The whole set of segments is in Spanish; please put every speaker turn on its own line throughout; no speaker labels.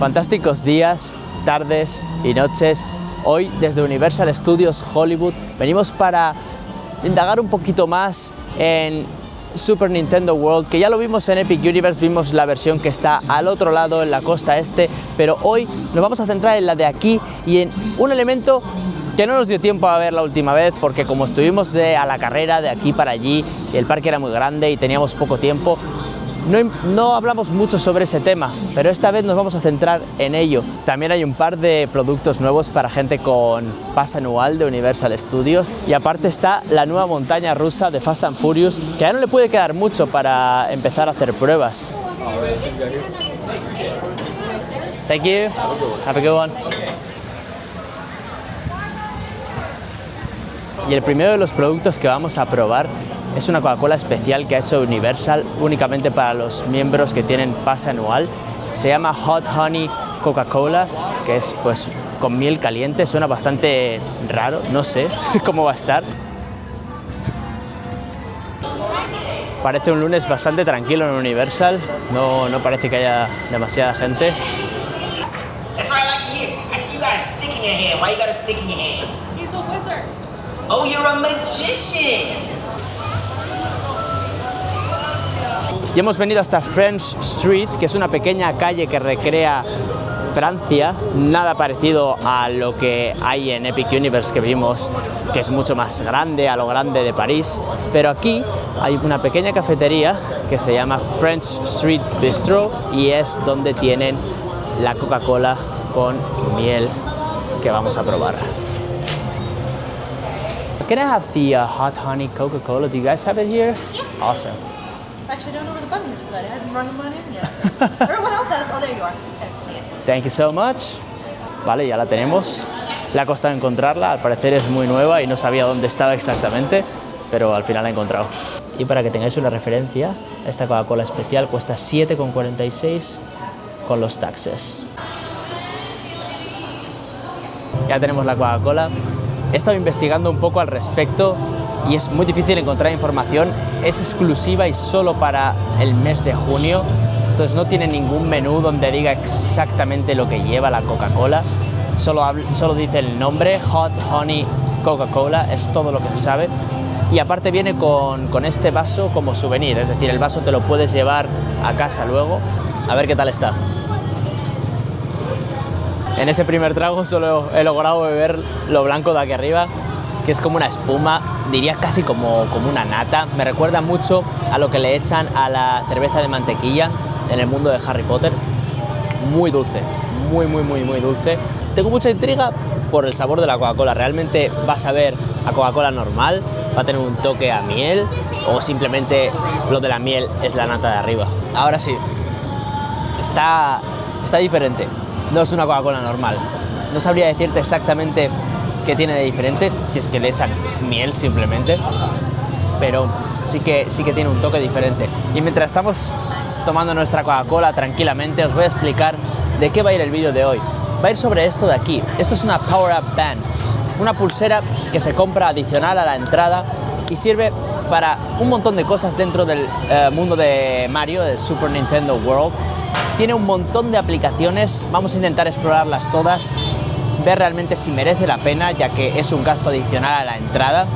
Fantásticos días, tardes y noches. Hoy desde Universal Studios Hollywood venimos para indagar un poquito más en Super Nintendo World, que ya lo vimos en Epic Universe, vimos la versión que está al otro lado, en la costa este, pero hoy nos vamos a centrar en la de aquí y en un elemento que no nos dio tiempo a ver la última vez, porque como estuvimos a la carrera de aquí para allí, y el parque era muy grande y teníamos poco tiempo, no hablamos mucho sobre ese tema, pero esta vez nos vamos a centrar en ello. También hay un par de productos nuevos para gente con pase anual de Universal Studios, y aparte está la nueva montaña rusa de Fast and Furious, que ya no le puede quedar mucho para empezar a hacer pruebas. Thank you. Have a good one. Y el primero de los productos que vamos a probar es una Coca-Cola especial que ha hecho Universal únicamente para los miembros que tienen pase anual. Se llama Hot Honey Coca-Cola, que es pues con miel caliente. Suena bastante raro, no sé cómo va a estar. Parece un lunes bastante tranquilo en Universal, no parece que haya demasiada gente.
That's what I like to hear. I see you got a stick in your hand. Why you got a stick in your hand?
He's a wizard.
Oh, you're a magician.
Y hemos venido hasta French Street, que es una pequeña calle que recrea Francia, nada parecido a lo que hay en Epic Universe que vimos, que es mucho más grande, a lo grande de París, pero aquí hay una pequeña cafetería que se llama French Street Bistro y es donde tienen la Coca-Cola con miel que vamos a probar. Can I have the hot honey Coca-Cola? Do you guys have it here?
Yeah.
Awesome.
Actually, I don't know where the button is for that. I haven't rung mine in yet. Everyone else has. Oh, there you are. Okay.
Thank you so much. Vale, ya la tenemos. Le ha costado encontrarla, al parecer es muy nueva y no sabía dónde estaba exactamente, pero al final la he encontrado. Y para que tengáis una referencia, esta Coca-Cola especial cuesta 7,46 con los taxes. Ya tenemos la Coca-Cola. He estado investigando un poco al respecto y es muy difícil encontrar información. Es exclusiva y solo para el mes de junio, entonces no tiene ningún menú donde diga exactamente lo que lleva la Coca-Cola. Solo dice el nombre, Hot Honey Coca-Cola, es todo lo que se sabe. Y aparte viene con este vaso como souvenir, es decir, el vaso te lo puedes llevar a casa luego. A ver qué tal está. En ese primer trago solo he logrado beber lo blanco de aquí arriba, que es como una espuma, diría casi como una nata. Me recuerda mucho a lo que le echan a la cerveza de mantequilla en el mundo de Harry Potter. Muy dulce, muy dulce. Tengo mucha intriga por el sabor de la Coca-Cola. ¿Realmente va a saber a Coca-Cola normal? ¿Va a tener un toque a miel? ¿O simplemente lo de la miel es la nata de arriba? Ahora sí, está diferente. No es una Coca-Cola normal. No sabría decirte exactamente qué tiene de diferente, si es que le echan miel simplemente, pero sí que tiene un toque diferente. Y mientras estamos tomando nuestra Coca-Cola tranquilamente, os voy a explicar de qué va a ir el vídeo de hoy. Va a ir sobre esto de aquí. Esto es una Power Up Band, una pulsera que se compra adicional a la entrada y sirve para un montón de cosas dentro del mundo de Mario, del Super Nintendo World. Tiene un montón de aplicaciones, vamos a intentar explorarlas todas, ver realmente si merece la pena, ya que es un gasto adicional a la entrada.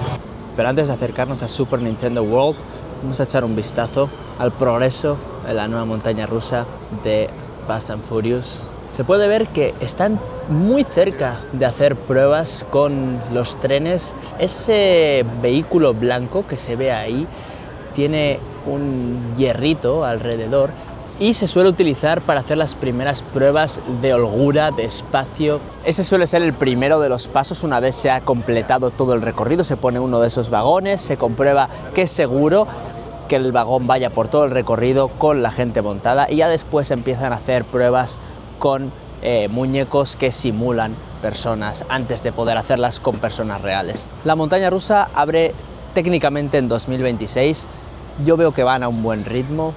Pero antes de acercarnos a Super Nintendo World, vamos a echar un vistazo al progreso de la nueva montaña rusa de Fast and Furious. Se puede ver que están muy cerca de hacer pruebas con los trenes. Ese vehículo blanco que se ve ahí tiene un hierrito alrededor y se suele utilizar para hacer las primeras pruebas de holgura, de espacio. Ese suele ser el primero de los pasos. Una vez se ha completado todo el recorrido, se pone uno de esos vagones, se comprueba que es seguro que el vagón vaya por todo el recorrido con la gente montada y ya después empiezan a hacer pruebas con muñecos que simulan personas antes de poder hacerlas con personas reales. La montaña rusa abre técnicamente en 2026. Yo veo que van a un buen ritmo.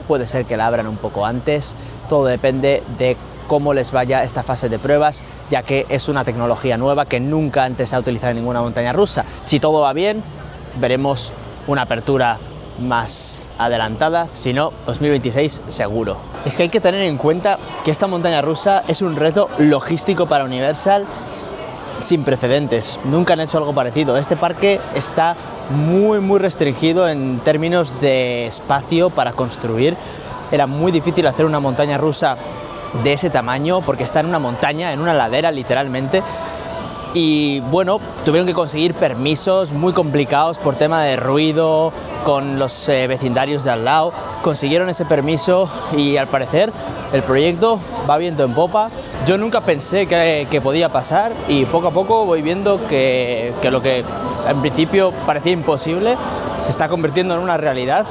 Puede ser que la abran un poco antes, todo depende de cómo les vaya esta fase de pruebas, ya que es una tecnología nueva que nunca antes se ha utilizado en ninguna montaña rusa. Si todo va bien, veremos una apertura más adelantada, si no 2026 seguro. Es que hay que tener en cuenta que esta montaña rusa es un reto logístico para Universal sin precedentes. Nunca han hecho algo parecido. Este parque está muy restringido en términos de espacio para construir. Era muy difícil hacer una montaña rusa de ese tamaño porque está en una montaña, en una ladera literalmente. Y bueno, tuvieron que conseguir permisos muy complicados por tema de ruido con los vecindarios de al lado. Consiguieron ese permiso y al parecer el proyecto va viento en popa. Yo nunca pensé que podía pasar y poco a poco voy viendo que lo que en principio parecía imposible se está convirtiendo en una realidad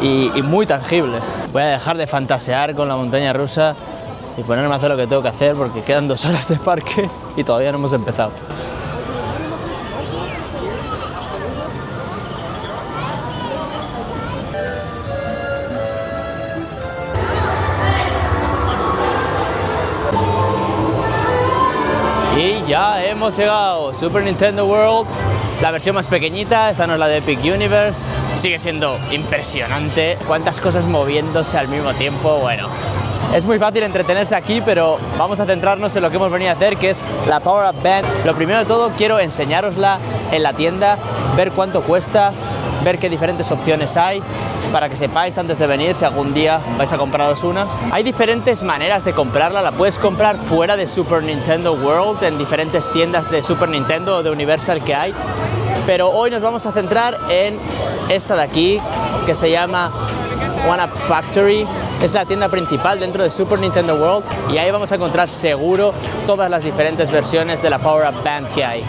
y muy tangible. Voy a dejar de fantasear con la montaña rusa y ponerme a hacer lo que tengo que hacer porque quedan 2 horas de parque y todavía no hemos empezado. Y ya hemos llegado, Super Nintendo World, la versión más pequeñita, esta no es la de Epic Universe, sigue siendo impresionante, cuántas cosas moviéndose al mismo tiempo, bueno. Es muy fácil entretenerse aquí, pero vamos a centrarnos en lo que hemos venido a hacer, que es la Power Up Band. Lo primero de todo, quiero enseñárosla en la tienda, ver cuánto cuesta, ver qué diferentes opciones hay, para que sepáis antes de venir si algún día vais a compraros una. Hay diferentes maneras de comprarla, la puedes comprar fuera de Super Nintendo World, en diferentes tiendas de Super Nintendo o de Universal que hay, pero hoy nos vamos a centrar en esta de aquí, que se llama One Up Factory. Es la tienda principal dentro de Super Nintendo World y ahí vamos a encontrar seguro todas las diferentes versiones de la Power Up Band que hay.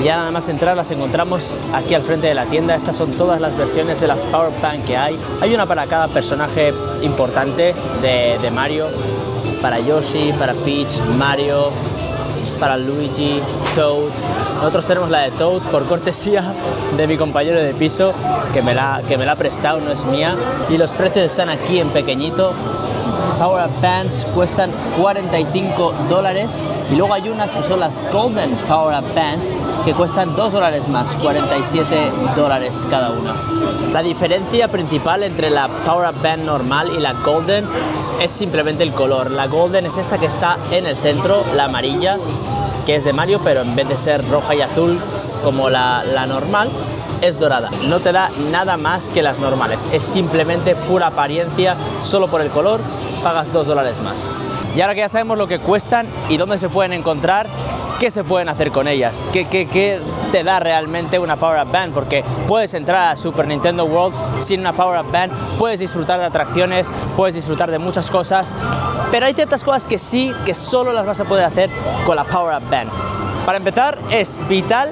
Ya nada más entrar las encontramos aquí al frente de la tienda. Estas son todas las versiones de las Power Band que hay. Hay una para cada personaje importante de Mario. Para Yoshi, para Peach, Mario, para Luigi, Toad. Nosotros tenemos la de Toad por cortesía de mi compañero de piso que me la ha prestado, no es mía. Y los precios están aquí en pequeñito. Power Up Bands cuestan $45 y luego hay unas que son las Golden Power Up Bands que cuestan $2 más, $47 cada una. La diferencia principal entre la Power Up Band normal y la Golden es simplemente el color. La Golden es esta que está en el centro, la amarilla, que es de Mario, pero en vez de ser roja y azul como la normal, es dorada. No te da nada más que las normales, es simplemente pura apariencia, solo por el color pagas $2 más. Y ahora que ya sabemos lo que cuestan y dónde se pueden encontrar, ¿qué se pueden hacer con ellas? ¿Qué te da realmente una Power Up Band? Porque puedes entrar a Super Nintendo World sin una Power Up Band, puedes disfrutar de atracciones, puedes disfrutar de muchas cosas, pero hay ciertas cosas que sí, que solo las vas a poder hacer con la Power Up Band. Para empezar, es vital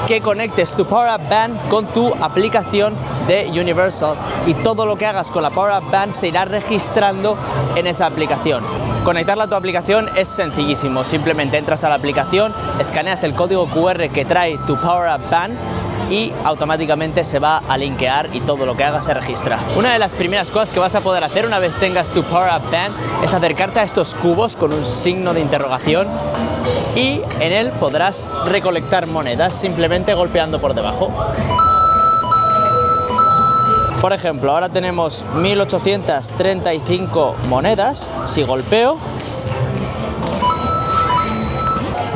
que conectes tu Power Up Band con tu aplicación de Universal y todo lo que hagas con la Power Up Band se irá registrando en esa aplicación. Conectarla a tu aplicación es sencillísimo, simplemente entras a la aplicación, escaneas el código QR que trae tu Power Up Band y automáticamente se va a linkear y todo lo que hagas se registra. Una de las primeras cosas que vas a poder hacer una vez tengas tu Power Up Band es acercarte a estos cubos con un signo de interrogación y en él podrás recolectar monedas simplemente golpeando por debajo. Por ejemplo, ahora tenemos 1835 monedas. Si golpeo,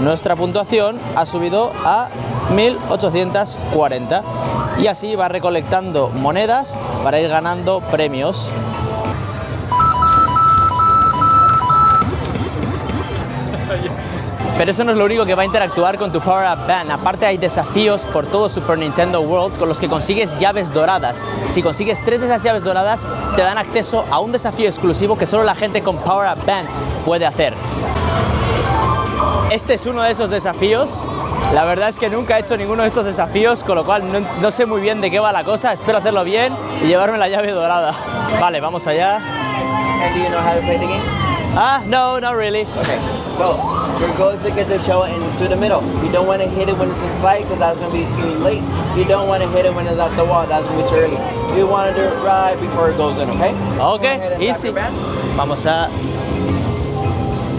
nuestra puntuación ha subido a 1840 y así va recolectando monedas para ir ganando premios. Pero eso no es lo único que va a interactuar con tu Power Up Band. Aparte hay desafíos por todo Super Nintendo World con los que consigues llaves doradas. Si consigues 3 de esas llaves doradas, te dan acceso a un desafío exclusivo que solo la gente con Power Up Band puede hacer. Este es uno de esos desafíos. La verdad es que nunca he hecho ninguno de estos desafíos, con lo cual no sé muy bien de qué va la cosa. Espero hacerlo bien y llevarme la llave dorada. Vale, vamos allá.
And do you know how to play the game?
No, not really.
Okay, so your goal is to get the shell into the middle. You don't want to hit it when it's inside because that's going to be too late. You don't want to hit it when it's at the wall, that's going to be too early. You want to do it right before it goes in, okay?
Okay, easy. Vamos a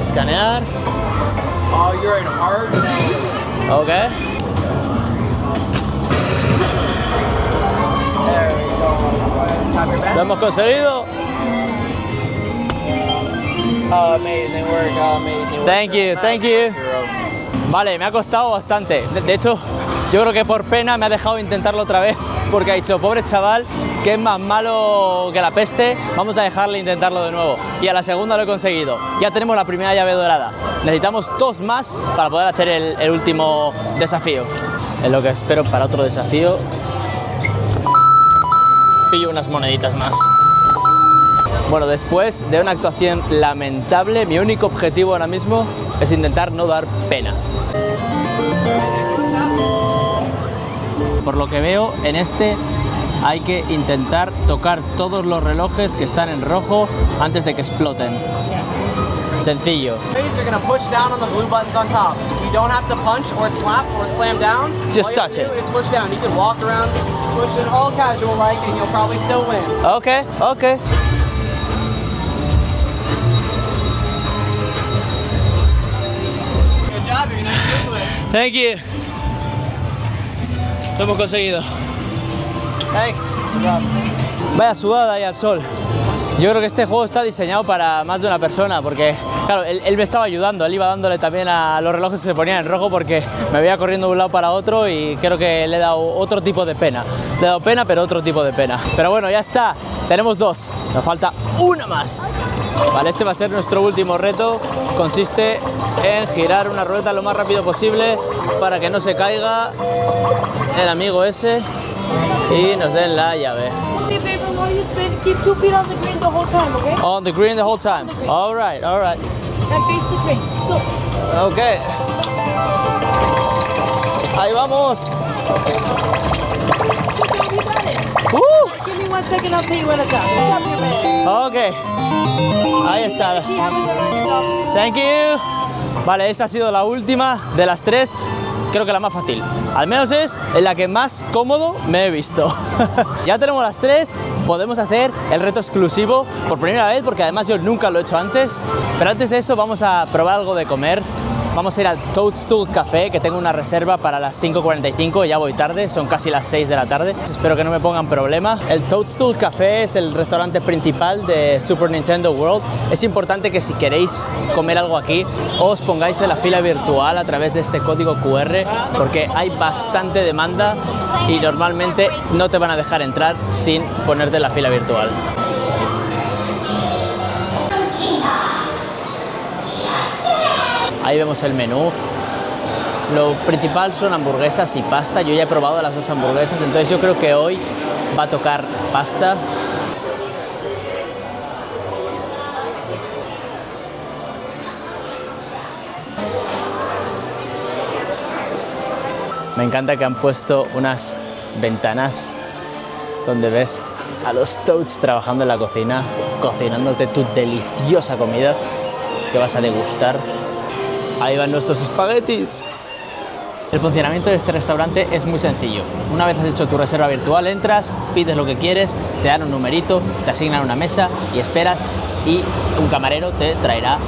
escanear.
Oh, you're in hard now.
Okay. Lo hemos conseguido.
Amazing work, amazing work.
Thank you, thank you. Vale, me ha costado bastante. De hecho, yo creo que por pena me ha dejado intentarlo otra vez, porque ha dicho, pobre chaval, que es más malo que la peste, vamos a dejarle intentarlo de nuevo. Y a la segunda lo he conseguido. Ya tenemos la primera llave dorada. Necesitamos 2 más para poder hacer el último desafío. Es lo que espero para otro desafío. Pillo unas moneditas más. Bueno, después de una actuación lamentable, mi único objetivo ahora mismo es intentar no dar pena. Por lo que veo, en este hay que intentar tocar todos los relojes que están en rojo antes de que exploten. Sencillo.
You're gonna push down on the blue buttons on top. You don't have to punch or slap or slam down.
Just
All you
touch
have to
it.
do is push down. You can walk around, push it all casual like, and you'll probably still win.
Okay, okay.
Good job. You're gonna do this way.
Thank you. Lo hemos conseguido. Thanks. Vaya sudada ahí al sol. Yo creo que este juego está diseñado para más de una persona, porque, claro, él me estaba ayudando, él iba dándole también a los relojes que se ponían en rojo porque me veía corriendo de un lado para otro y creo que le he dado otro tipo de pena. Le he dado pena, pero otro tipo de pena. Pero bueno, ya está, tenemos 2, nos falta una más. Vale, este va a ser nuestro último reto, consiste en girar una rueda lo más rápido posible para que no se caiga el amigo ese y nos den la llave.
Hey, baby, while you spin, keep 2 feet on the green the whole time, okay?
On the green the whole time. All right, all right.
And face the green. Go.
Ok. Ahí vamos.
Good job, you got it. Give me 1 second, I'll tell you when it's up. Good job, your man.
Ok. Ahí está.
Keep having fun on yourself.
Thank you. Vale, esa ha sido la última de las 3. Creo que la más fácil. Al menos es en la que más cómodo me he visto. Ya tenemos las 3. Podemos hacer el reto exclusivo por primera vez, porque además yo nunca lo he hecho antes. Pero antes de eso vamos a probar algo de comer. Vamos a ir al Toadstool Café, que tengo una reserva para las 5:45, ya voy tarde, son casi las 6 de la tarde. Espero que no me pongan problema. El Toadstool Café es el restaurante principal de Super Nintendo World. Es importante que si queréis comer algo aquí, os pongáis en la fila virtual a través de este código QR, porque hay bastante demanda y normalmente no te van a dejar entrar sin ponerte en la fila virtual. Ahí vemos el menú. Lo principal son hamburguesas y pasta. Yo ya he probado las 2 hamburguesas, entonces yo creo que hoy va a tocar pasta. Me encanta que han puesto unas ventanas donde ves a los Toads trabajando en la cocina, cocinándote tu deliciosa comida que vas a degustar. Ahí van nuestros espaguetis. El funcionamiento de este restaurante es muy sencillo. Una vez has hecho tu reserva virtual, entras, pides lo que quieres, te dan un numerito, te asignan una mesa y esperas, y un camarero te traerá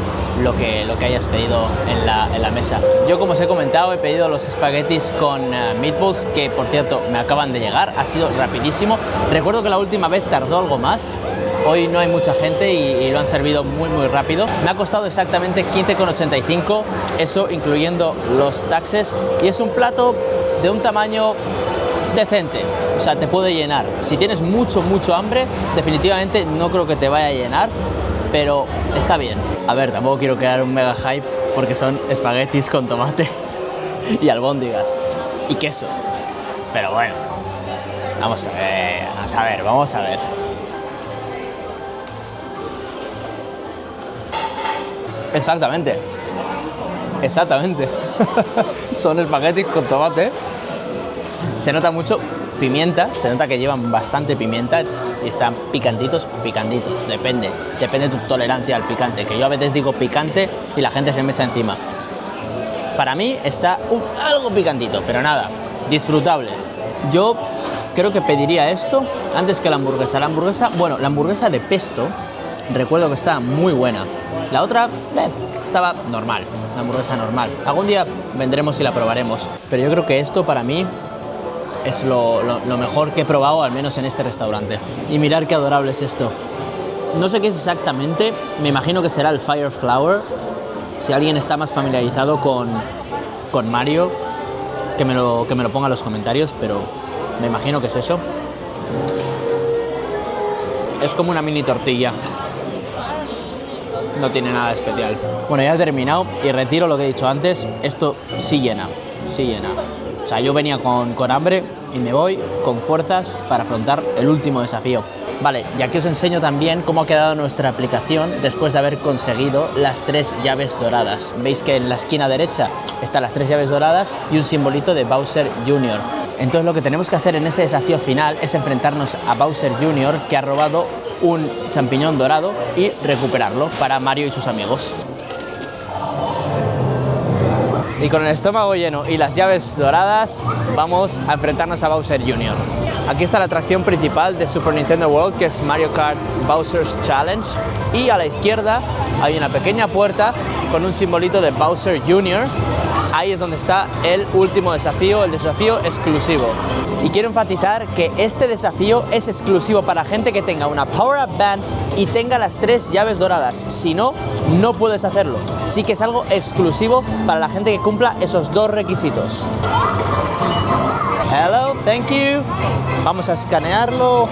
lo que hayas pedido en la mesa. Yo, como os he comentado, he pedido los espaguetis con meatballs, que por cierto me acaban de llegar, ha sido rapidísimo. Recuerdo que la última vez tardó algo más. Hoy no hay mucha gente y lo han servido muy rápido. Me ha costado exactamente 15,85, eso incluyendo los taxes, y es un plato de un tamaño decente, o sea, te puede llenar. Si tienes mucho hambre, definitivamente no creo que te vaya a llenar, pero está bien. A ver, tampoco quiero crear un mega hype porque son espaguetis con tomate y albóndigas y queso, pero bueno, vamos a ver. Exactamente. Son espaguetis con tomate. Se nota mucho pimienta, se nota que llevan bastante pimienta y están picantitos. Depende de tu tolerancia al picante, que yo a veces digo picante y la gente se me echa encima. Para mí está algo picantito, pero nada, disfrutable. Yo creo que pediría esto antes que la hamburguesa. La hamburguesa de pesto, recuerdo que estaba muy buena. La otra estaba normal, una hamburguesa normal. Algún día vendremos y la probaremos. Pero yo creo que esto para mí es lo mejor que he probado, al menos en este restaurante. Y mirad qué adorable es esto. No sé qué es exactamente, me imagino que será el Fire Flower. Si alguien está más familiarizado con Mario, que me lo ponga en los comentarios, pero me imagino que es eso. Es como una mini tortilla. No tiene nada de especial. Bueno, ya he terminado y retiro lo que he dicho antes. Esto sí llena, sí llena. O sea, yo venía con hambre y me voy con fuerzas para afrontar el último desafío. Vale, y aquí os enseño también cómo ha quedado nuestra aplicación después de haber conseguido las 3 llaves doradas. Veis que en la esquina derecha están las 3 llaves doradas y un simbolito de Bowser Jr. Entonces lo que tenemos que hacer en ese desafío final es enfrentarnos a Bowser Jr., que ha robado un champiñón dorado, y recuperarlo para Mario y sus amigos. Y con el estómago lleno y las llaves doradas, vamos a enfrentarnos a Bowser Jr. Aquí está la atracción principal de Super Nintendo World, que es Mario Kart Bowser's Challenge. Y a la izquierda hay una pequeña puerta con un simbolito de Bowser Jr. Ahí es donde está el último desafío, el desafío exclusivo. Y quiero enfatizar que este desafío es exclusivo para gente que tenga una Power Up Band y tenga las 3 llaves doradas. Si no, no puedes hacerlo. Sí que es algo exclusivo para la gente que cumpla esos 2 requisitos. Hello, thank you. Vamos a escanearlo.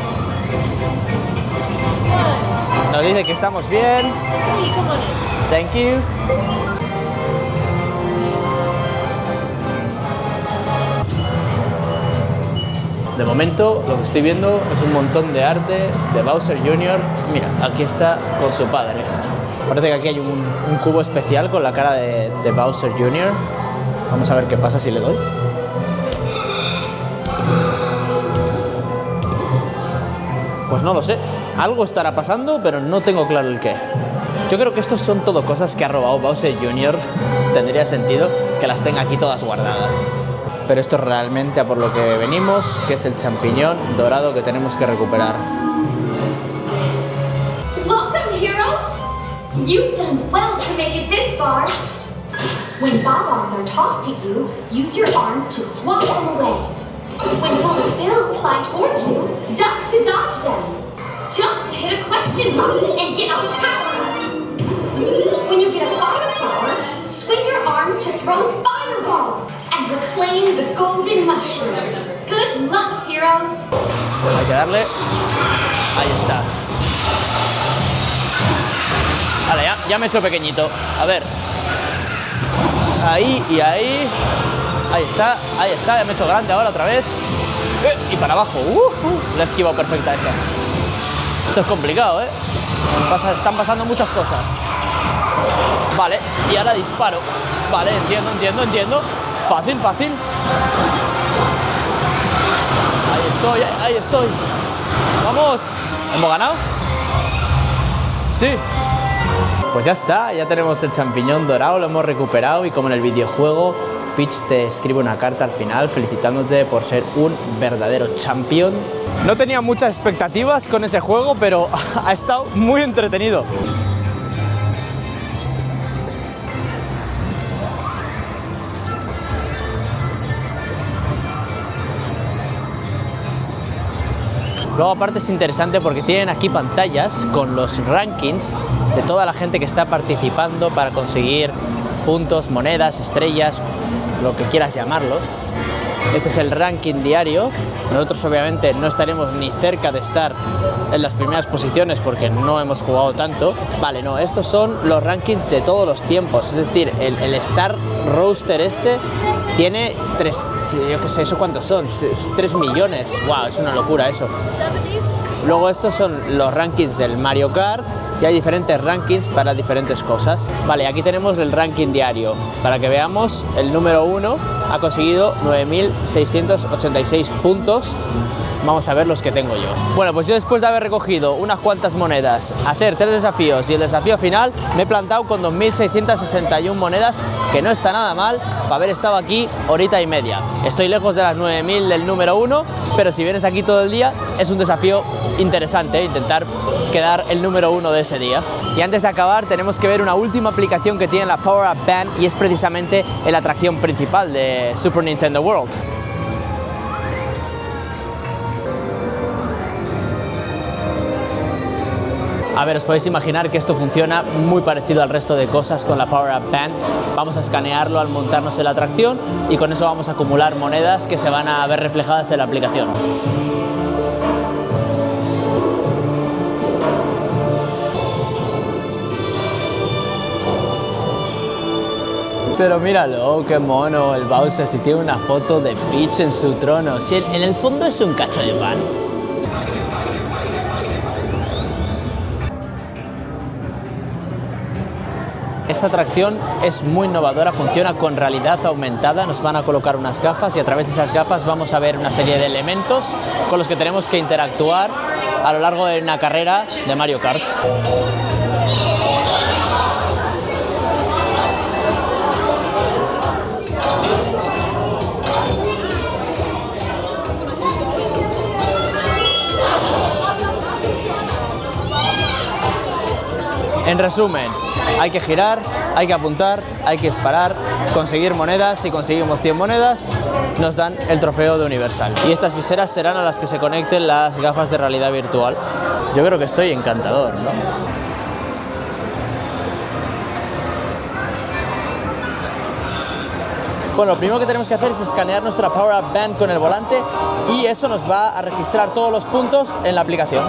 Nos dice que estamos bien. Thank you. De momento lo que estoy viendo es un montón de arte de Bowser Jr. Mira, aquí está con su padre. Parece que aquí hay un cubo especial con la cara de Bowser Jr. Vamos a ver qué pasa si le doy. Pues no lo sé. Algo estará pasando, pero no tengo claro el qué. Yo creo que estos son todo cosas que ha robado Bowser Jr. Tendría sentido que las tenga aquí todas guardadas. Pero esto es realmente a por lo que venimos, que es el champiñón dorado que tenemos que recuperar.
Welcome, heroes! You've done well to make it this far. When bob-ombs are tossed at you, use your arms to swat them away. When bullet bills fly toward you, duck to dodge them. Jump to hit a question block and get a power up. When you get a fire flower, swing your arms to throw fireballs and reclaim the golden mushroom. Good luck, heroes.
Hay que darle. Ahí está. Vale, ya me he hecho pequeñito. A ver. Ahí y ahí. Ahí está, ya me he hecho grande ahora otra vez. Y para abajo. La he esquivado perfecta esa. Esto es complicado, ¿eh? Están pasando muchas cosas. Vale, y ahora disparo. Vale, entiendo. Fácil. Ahí estoy. ¡Vamos! ¿Hemos ganado? Sí. Pues ya está, ya tenemos el champiñón dorado, lo hemos recuperado y como en el videojuego, Peach te escribe una carta al final felicitándote por ser un verdadero champion. No tenía muchas expectativas con ese juego, pero ha estado muy entretenido. Luego aparte es interesante porque tienen aquí pantallas con los rankings de toda la gente que está participando para conseguir puntos, monedas, estrellas, lo que quieras llamarlo. Este es el ranking diario. Nosotros obviamente no estaremos ni cerca de estar en las primeras posiciones porque no hemos jugado tanto. Vale, no, estos son los rankings de todos los tiempos. Es decir, el Star Roaster este tiene 3, yo qué sé, ¿eso cuántos son? 3 millones. Wow, es una locura eso. Luego estos son los rankings del Mario Kart y hay diferentes rankings para diferentes cosas. Vale, aquí tenemos el ranking diario. Para que veamos, el número 1 ha conseguido 9.686 puntos. Vamos a ver los que tengo yo. Bueno, pues yo después de haber recogido unas cuantas monedas, hacer 3 desafíos y el desafío final, me he plantado con 2.661 monedas, que no está nada mal para haber estado aquí horita y media. Estoy lejos de las 9.000 del número 1, pero si vienes aquí todo el día, es un desafío interesante, intentar quedar el número 1 de ese día. Y antes de acabar, tenemos que ver una última aplicación que tiene la Power Up Band y es precisamente la atracción principal de Super Nintendo World. A ver, os podéis imaginar que esto funciona muy parecido al resto de cosas con la Power Up Band. Vamos a escanearlo al montarnos en la atracción y con eso vamos a acumular monedas que se van a ver reflejadas en la aplicación. Pero míralo, qué mono el Bowser, si tiene una foto de Peach en su trono. Si en el fondo es un cacho de pan. Esta atracción es muy innovadora, funciona con realidad aumentada, nos van a colocar unas gafas y a través de esas gafas vamos a ver una serie de elementos con los que tenemos que interactuar a lo largo de una carrera de Mario Kart. En resumen, hay que girar, hay que apuntar, hay que disparar, conseguir monedas. Si conseguimos 100 monedas, nos dan el trofeo de Universal. Y estas viseras serán a las que se conecten las gafas de realidad virtual. Yo creo que estoy encantador, ¿no? Bueno, lo primero que tenemos que hacer es escanear nuestra Power Up Band con el volante y eso nos va a registrar todos los puntos en la aplicación.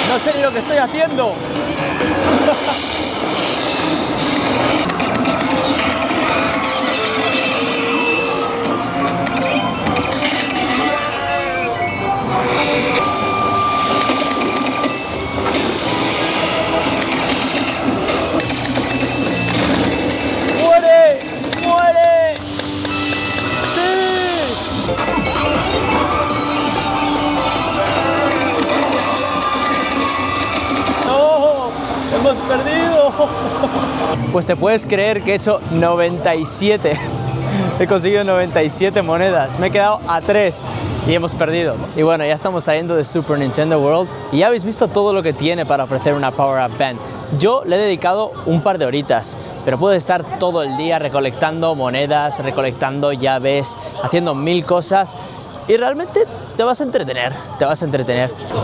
No sé ni lo que estoy haciendo. ¡Muere! ¡Muere! ¡Sí! ¡Hemos perdido! Pues te puedes creer que he hecho 97. He conseguido 97 monedas. Me he quedado a 3 y hemos perdido. Y bueno, ya estamos saliendo de Super Nintendo World y ya habéis visto todo lo que tiene para ofrecer una Power Up Band. Yo le he dedicado un par de horitas, pero puedes estar todo el día recolectando monedas, recolectando llaves, haciendo 1000 cosas y realmente te vas a entretener,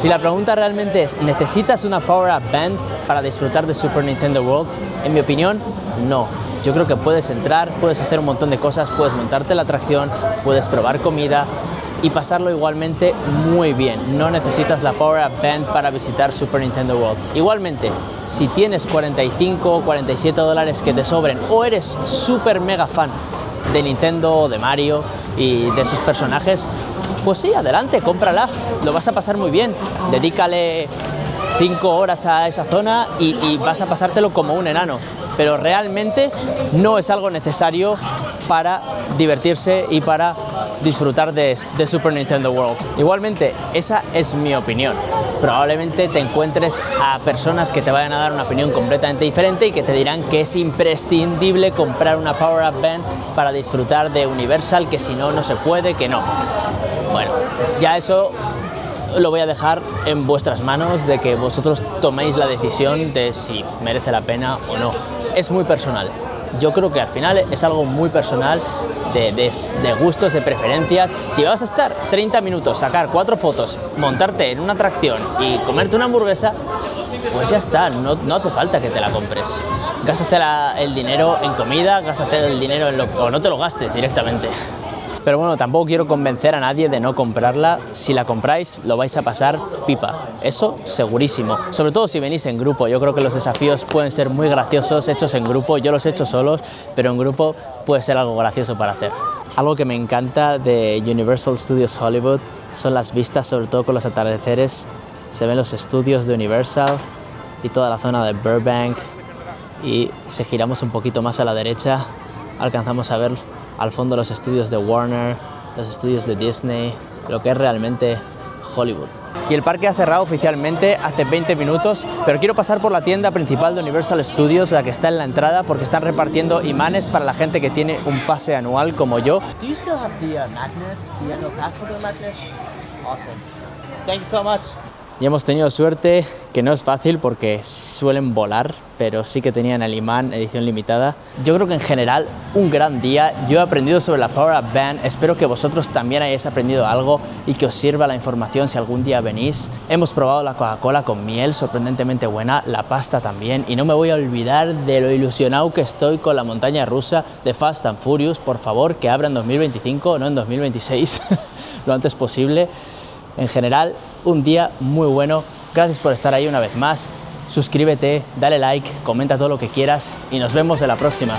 Y la pregunta realmente es, ¿necesitas una Power Up Band para disfrutar de Super Nintendo World? En mi opinión, no. Yo creo que puedes entrar, puedes hacer un montón de cosas, puedes montarte la atracción, puedes probar comida y pasarlo igualmente muy bien. No necesitas la Power Up Band para visitar Super Nintendo World. Igualmente, si tienes 45 o 47 dólares que te sobren o eres súper mega fan de Nintendo, de Mario y de sus personajes, pues sí, adelante, cómprala, lo vas a pasar muy bien, dedícale 5 horas a esa zona y vas a pasártelo como un enano, pero realmente no es algo necesario para divertirse y para disfrutar de Super Nintendo World. Igualmente, esa es mi opinión. Probablemente te encuentres a personas que te vayan a dar una opinión completamente diferente y que te dirán que es imprescindible comprar una Power Up Band para disfrutar de Universal, que si no, no se puede, que no. Bueno, ya eso lo voy a dejar en vuestras manos, de que vosotros toméis la decisión de si merece la pena o no. Es muy personal. Yo creo que al final es algo muy personal, de gustos, de preferencias. Si vas a estar 30 minutos, sacar 4 fotos, montarte en una atracción y comerte una hamburguesa, pues ya está, no hace falta que te la compres. Gástate el dinero en comida, gástate el dinero o no te lo gastes directamente. Pero bueno, tampoco quiero convencer a nadie de no comprarla. Si la compráis, lo vais a pasar pipa. Eso segurísimo. Sobre todo si venís en grupo. Yo creo que los desafíos pueden ser muy graciosos hechos en grupo. Yo los he hecho solos, pero en grupo puede ser algo gracioso para hacer. Algo que me encanta de Universal Studios Hollywood son las vistas, sobre todo con los atardeceres. Se ven los estudios de Universal y toda la zona de Burbank. Y si giramos un poquito más a la derecha, alcanzamos a ver al fondo los estudios de Warner, los estudios de Disney, lo que es realmente Hollywood. Y el parque ha cerrado oficialmente hace 20 minutos, pero quiero pasar por la tienda principal de Universal Studios, la que está en la entrada, porque están repartiendo imanes para la gente que tiene un pase anual como yo. Do you still have the magnets, the annual pass holder magnets? Awesome. Thank you so much. Y hemos tenido suerte, que no es fácil porque suelen volar, pero sí que tenían el imán edición limitada. Yo creo que en general un gran día. Yo he aprendido sobre la Power Up Band, espero que vosotros también hayáis aprendido algo y que os sirva la información si algún día venís. Hemos probado la Coca-Cola con miel, sorprendentemente buena, la pasta también, y no me voy a olvidar de lo ilusionado que estoy con la montaña rusa de Fast and Furious. Por favor, que abra en 2025, no en 2026, lo antes posible. En general, un día muy bueno. Gracias por estar ahí una vez más. Suscríbete, dale like, comenta todo lo que quieras y nos vemos en la próxima.